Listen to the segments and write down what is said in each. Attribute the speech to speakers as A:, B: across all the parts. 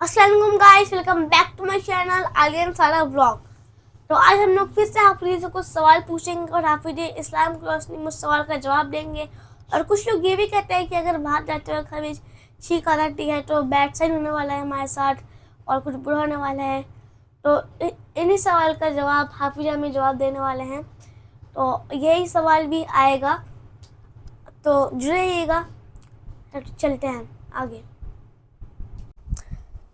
A: अस्सलाम वालेकुम guys, welcome back to my channel Aliyan Sara vlog. तो आज हम लोग फिर से हाफिज से कुछ सवाल पूछेंगे और हाफिज इस्लाम की रोशनी में उस सवाल का जवाब देंगे। और कुछ लोग ये भी कहते हैं कि अगर बाहर जाते वक्त हमें छींक आ जाती है तो बैड साइड होने वाला है हमारे साथ और कुछ बुरा होने वाला है। तो इन्हीं सवाल का जवाब हाफिज हमें जवाब देने वाले हैं। तो यही सवाल भी आएगा, तो जुड़े रहिएगा। तो चलते हैं आगे।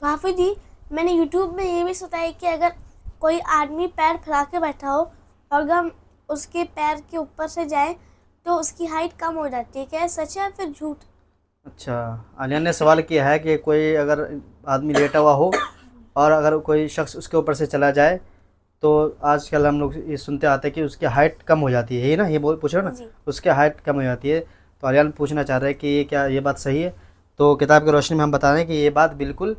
A: तो हाफिज जी, मैंने यूट्यूब में ये भी सुना है कि अगर कोई आदमी पैर फैला के बैठा हो और अगर हम उसके पैर के ऊपर से जाएं तो उसकी हाइट कम हो जाती है। क्या ये सच है या फिर झूठ?
B: अच्छा, आलिया ने सवाल किया है कि कोई अगर आदमी लेटा हुआ हो और अगर कोई शख्स उसके ऊपर से चला जाए तो आजकल हम लोग ये सुनते आते हैं कि उसकी हाइट कम हो जाती है। यही ना, ये बोल पूछ रहे हो ना,
A: जी
B: उसकी हाइट कम हो जाती है। तो आलियान पूछना चाह रहे हैं कि ये क्या ये बात सही है। तो किताब की रोशनी में हम बता रहे हैं कि ये बात बिल्कुल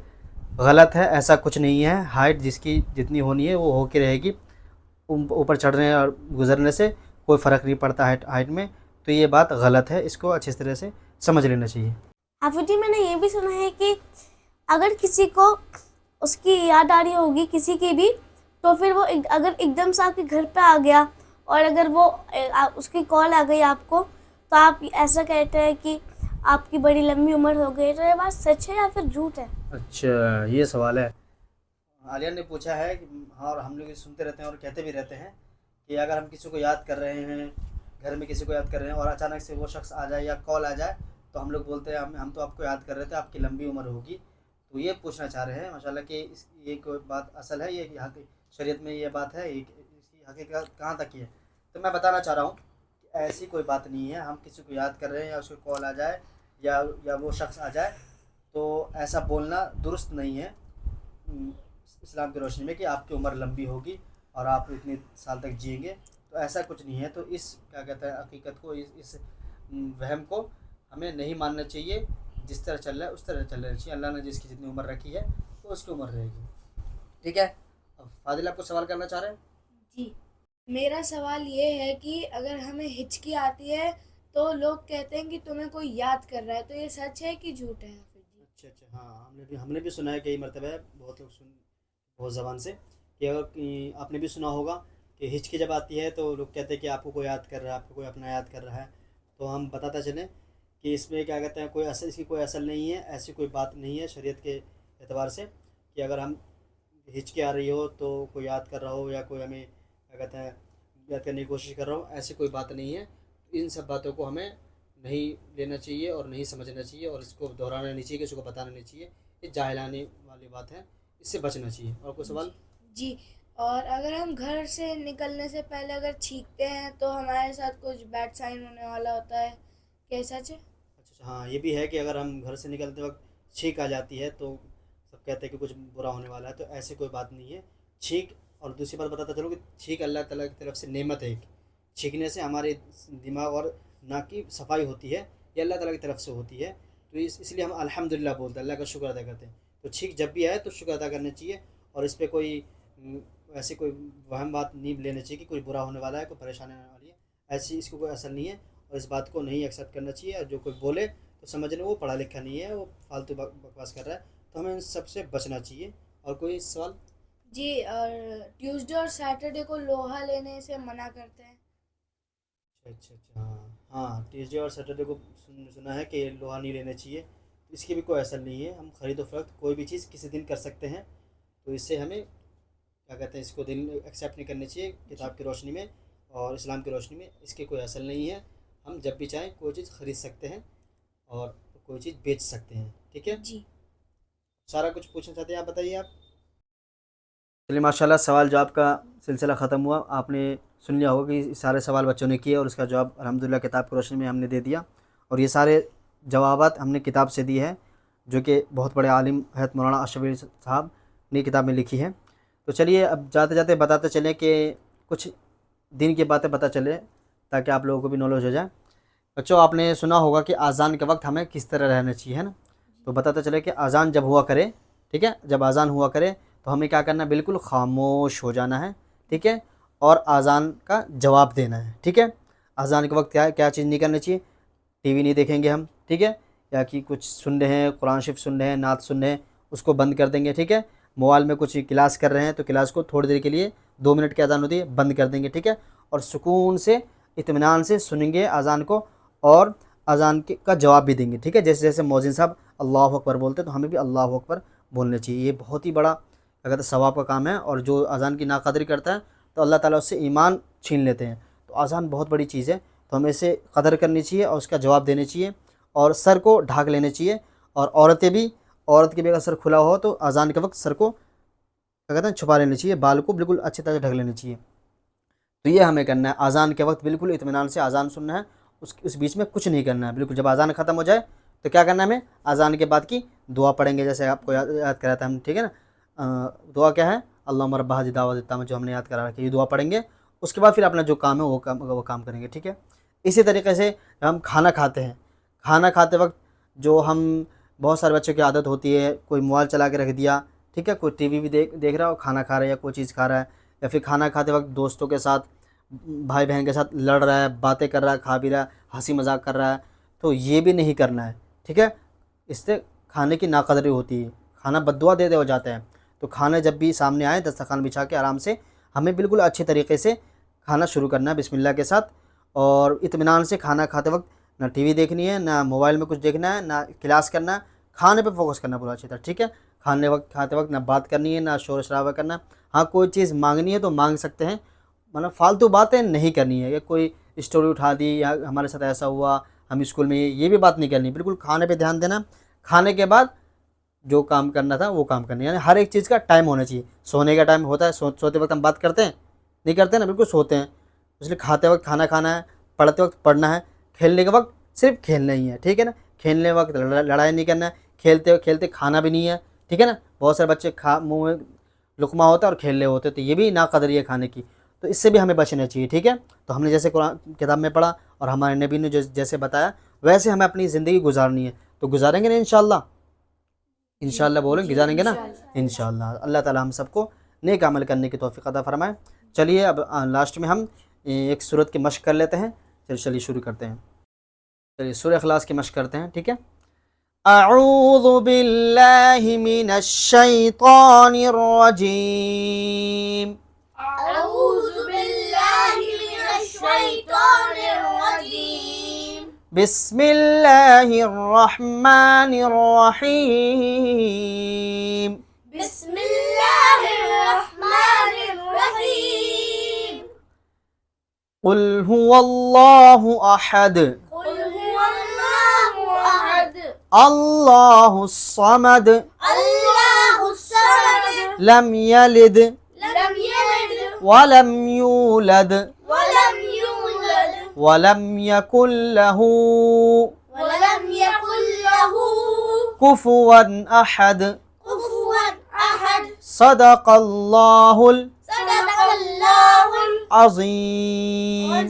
B: गलत है। ऐसा कुछ नहीं है। हाइट जिसकी जितनी होनी है वो होके रहेगी। ऊपर चढ़ने और गुजरने से कोई फ़र्क नहीं पड़ता हाइट में। तो ये बात गलत है, इसको अच्छी तरह से समझ लेना चाहिए।
A: हाफिज जी, मैंने ये भी सुना है कि अगर किसी को उसकी याद आ रही होगी किसी की भी, तो फिर वो अगर एकदम से आपके घर पे आ गया और अगर वो उसकी कॉल आ गई आपको, तो आप ऐसा कहते हैं कि आपकी बड़ी लंबी उम्र हो गई। तो ये बात सच है या फिर झूठ है?
B: अच्छा, ये सवाल है। आलिया ने पूछा है कि हाँ, और हम लोग ये सुनते रहते हैं और कहते भी रहते हैं कि अगर हम किसी को याद कर रहे हैं, घर में किसी को याद कर रहे हैं और अचानक से वो शख्स आ जाए या कॉल आ जाए, तो हम लोग बोलते हैं हम तो आपको याद कर रहे थे, आपकी लंबी उम्र होगी। तो ये पूछना चाह रहे हैं माशाल्लाह कि ये कोई बात असल है, ये यहाँ की शरीयत में ये बात है, इसकी हकीकत कहाँ तक की है। तो मैं बताना चाह रहा हूँ कि ऐसी कोई बात नहीं है। हम किसी को याद कर रहे हैं या उसको कॉल आ जाए या वो शख्स आ जाए, तो ऐसा बोलना दुरुस्त नहीं है इस्लाम की रोशनी में कि आपकी उम्र लंबी होगी और आप इतने साल तक जिएंगे। तो ऐसा कुछ नहीं है। तो इस क्या कहते हैं हकीकत को, इस वहम को हमें नहीं मानना चाहिए। जिस तरह चल रहा है उस तरह चलना चाहिए। अल्लाह ने जिसकी जितनी उम्र रखी है तो उसकी उम्र रहेगी। ठीक है। अब फादिल आपको सवाल करना चाह रहे हैं।
C: जी, मेरा सवाल ये है कि अगर हमें हिचकी आती है तो लोग कहते हैं कि तुम्हें कोई याद कर रहा है, तो ये सच है कि झूठ है हाफिज जी?
B: अच्छा अच्छा, हाँ, हमने भी सुना है कई मरतबा है, बहुत लोग सुन बहुत ज़बान से कि अगर आपने भी सुना होगा कि हिचकी जब आती है तो लोग कहते हैं कि आपको कोई याद कर रहा है, आपको कोई अपना याद कर रहा है। तो हम बताते चलें कि इसमें क्या कहते हैं, कोई असल इसकी कोई असल नहीं है। ऐसी कोई बात नहीं है शरीयत के एतबार से कि अगर हम हिचकी आ रही हो तो कोई याद कर रहा हो या कोई हमें क्या कहते हैं याद करने की कोशिश कर रहा हो। ऐसी कोई बात नहीं है। इन सब बातों को हमें नहीं लेना चाहिए और नहीं समझना चाहिए और इसको दोहराना नहीं चाहिए, किसी को बताना नहीं चाहिए। ये जाहिलाने वाली बात है, इससे बचना चाहिए। और कोई सवाल?
C: जी जी। और अगर हम घर से निकलने से पहले अगर छींकते हैं तो हमारे साथ कुछ बैड साइन होने वाला होता है, क्या ये सच है?
B: अच्छा अच्छा, हाँ, ये भी है कि अगर हम घर से निकलते वक्त छींक आ जाती है तो सब कहते हैं कि कुछ बुरा होने वाला है। तो ऐसी कोई बात नहीं है। छींक, और दूसरी बात बताता चलो कि छींक अल्लाह ताला की तरफ से नेमत है एक। छींकने से हमारे दिमाग और नाक की सफाई होती है, ये अल्लाह ताला की तरफ से होती है। तो इसलिए हम अल्हम्दुलिल्लाह बोलते हैं, अल्लाह का शुक्र अदा करते हैं। तो छींक जब भी आए तो शुक्र अदा करना चाहिए और इस पर कोई ऐसी कोई वहम बात नहीं लेना चाहिए कि कोई बुरा होने वाला है, कोई परेशानी आने वाली है। ऐसी इसको कोई असर नहीं है और इस बात को नहीं एक्सेप्ट करना चाहिए। और जो कोई बोले तो समझ लें वो पढ़ा लिखा नहीं है, वो फालतू बकवास कर रहा है। तो हमें इन सबसे बचना चाहिए। और कोई सवाल?
C: जी, और ट्यूसडे और सैटरडे को लोहा लेने से मना करते हैं।
B: अच्छा अच्छा अच्छा, हाँ हाँ, ट्यूसडे और सैटरडे को सुना है कि लोहा नहीं लेना चाहिए। तो इसकी भी कोई असर नहीं है। हम खरीदो फरोख्त कोई भी चीज़ किसी दिन कर सकते हैं। तो इससे हमें क्या कहते हैं, इसको दिल एक्सेप्ट नहीं करनी चाहिए
C: जी
B: किताब की रोशनी में और इस्लाम की रोशनी में। इसके कोई असर नहीं है। हम जब भी चाहें कोई चीज़ ख़रीद सकते हैं और कोई चीज़ बेच सकते हैं। ठीक है।
C: जी
B: सारा कुछ पूछना चाहते हैं, आप बताइए आप। चलिए, माशाल्लाह सवाल जवाब का सिलसिला ख़त्म हुआ। आपने सुन लिया होगा कि सारे सवाल बच्चों ने किए और उसका जवाब अल्हम्दुलिल्लाह किताब की रोशनी में हमने दे दिया। और ये सारे जवाबात हमने किताब से दिए हैं जो कि बहुत बड़े आलिम हज़रत मौलाना अशरफ साहब ने किताब में लिखी है। तो चलिए, अब जाते जाते बताते चलें कि कुछ दिन की बातें पता चले ताकि आप लोगों को भी नॉलेज हो जाए। बच्चों, आपने सुना होगा कि अज़ान के वक्त हमें किस तरह रहना चाहिए, है ना। तो बताते चले कि अज़ान जब हुआ करे, ठीक है, जब अज़ान हुआ करे तो हमें क्या करना है, बिल्कुल ख़ामोश हो जाना है। ठीक है। और अज़ान का जवाब देना है। ठीक है। अज़ान के वक्त क्या क्या चीज़ नहीं करनी चाहिए। टीवी नहीं देखेंगे हम, ठीक है, या कि कुछ सुन रहे हैं, कुरान शरीफ सुन रहे हैं, नात सुन रहे हैं, उसको बंद कर देंगे, ठीक है। मोबाइल में कुछ क्लास कर रहे हैं तो क्लास को थोड़ी देर के लिए 2 मिनट की अजान होती है बंद कर देंगे, ठीक है। और सुकून से इत्मीनान से सुनेंगे अजान को और अजान का जवाब भी देंगे, ठीक है। जैसे जैसे मौज़िन साहब अल्लाह अकबर बोलते हैं तो हमें भी अल्लाह अकबर बोलना चाहिए। ये बहुत ही बड़ा अगर सवाब का काम है। और जो अजान की नाकदरी करता है तो अल्लाह ताला उससे ईमान छीन लेते हैं। तो अजान बहुत बड़ी चीज़ है, तो हमें इसे कदर करनी चाहिए और उसका जवाब देना चाहिए और सर को ढाक लेना चाहिए। और औरत के भी अगर सर खुला हो तो अजान के वक्त सर को क्या कहते हैं छुपा लेना चाहिए, बाल को बिल्कुल अच्छी तरह ढक लेना चाहिए। तो ये हमें करना है, अजान के वक्त बिल्कुल इत्मीनान से अजान सुनना है, उस बीच में कुछ नहीं करना है। बिल्कुल जब अजान ख़त्म हो जाए तो क्या करना है, हमें अजान के बाद की दुआ पढ़ेंगे, जैसे आपको याद कराया था हम, ठीक है ना। दुआ क्या है, अल्लाहुम्मा रब्ब हाज़िहि दावत ताम्मा, जो हमने याद करा रखी, ये दुआ पढ़ेंगे। उसके बाद फिर अपना जो काम है वो काम करेंगे, ठीक है। इसी तरीके से हम खाना खाते हैं, खाना खाते वक्त जो हम बहुत सारे बच्चों की आदत होती है, कोई मोबाइल चला के रख दिया, ठीक है, कोई टीवी भी देख रहा हो, खाना खा रहा है या कोई चीज़ खा रहा है, या फिर खाना खाते वक्त दोस्तों के साथ भाई बहन के साथ लड़ रहा है, बातें कर रहा है, खा भी रहा है, हंसी मजाक कर रहा है, तो ये भी नहीं करना है, ठीक है। इससे खाने की नाकदरी होती है, खाना बद्दुआ दे हो जाता है। तो खाना जब भी सामने आए दस्तरखान बिछा के आराम से हमें बिल्कुल अच्छे तरीके से खाना शुरू करना है बिस्मिल्लाह के साथ, और इत्मीनान से खाना खाते वक्त ना टीवी देखनी है, ना मोबाइल में कुछ देखना है, ना क्लास करना है, खाने पे फोकस करना पूरा अच्छी तरह, ठीक है। खाते वक्त ना बात करनी है, ना शोर शराबा करना। हाँ, कोई चीज़ मांगनी है तो मांग सकते हैं, मतलब फालतू बातें नहीं करनी है, या कोई स्टोरी उठा दी या हमारे साथ ऐसा हुआ, हम स्कूल में ये भी बात नहीं करनी। बिल्कुल खाने पे ध्यान देना, खाने के बाद जो काम करना था वो काम करना, यानी हर एक चीज़ का टाइम होना चाहिए। सोने का टाइम होता है, सोते वक्त हम बात करते हैं, नहीं करते ना, बिल्कुल सोते हैं। इसलिए खाते वक्त खाना खाना है, पढ़ते वक्त पढ़ना है, खेलने के वक्त सिर्फ खेलना ही है, ठीक है ना। खेलने वक्त लड़ाई नहीं करना है, खेलते खेलते खाना भी नहीं है, ठीक है ना। बहुत सारे बच्चे मुँह में लुकमा होता है और खेल रहे होते, तो ये भी नाकदरी है खाने की, तो इससे भी हमें बचना चाहिए, ठीक है। तो हमने जैसे कुरान किताब में पढ़ा और हमारे नबी ने जैसे बताया वैसे हमें अपनी ज़िंदगी गुजारनी है, तो गुजारेंगे ना इंशाअल्लाह। इंशाअल्लाह बोलें, गुजारेंगे ना इंशाअल्लाह। अल्लाह ताला हम सबको नेक अमल करने की तौफीक अता फरमाए। चलिए अब लास्ट में हम एक सूरत की मशक कर लेते हैं। चलिए शुरू करते हैं। चलिए सूरह इखलास की मशक करते हैं, ठीक है। अऊज़ु बिल्लाहि मिनश शैतानिर रजीम।
A: अऊज़ु बिल्लाहि मिनश शैतानिर रजीम।
B: बिस्मिल्लाहिर रहमानिर रहीम।
A: बिस्मिल्लाहिर रहमानिर रहीम।
B: कुल हुवल्लाहु अहद।
A: कुल हुवल्लाहु अहद।
B: अल्लाहुस समद।
A: अल्लाहुस समद।
B: लम यलिद
A: लम यलिद
B: वलम यूलद
A: वलम यूलद
B: वलम यकुल लहू
A: वलम यकुल लहू
B: कुफुवन अहद।
A: कुफुवन अहद।
B: सदक़ल्लाहुल
A: सदक़ल्लाहुल
B: अज़ीम।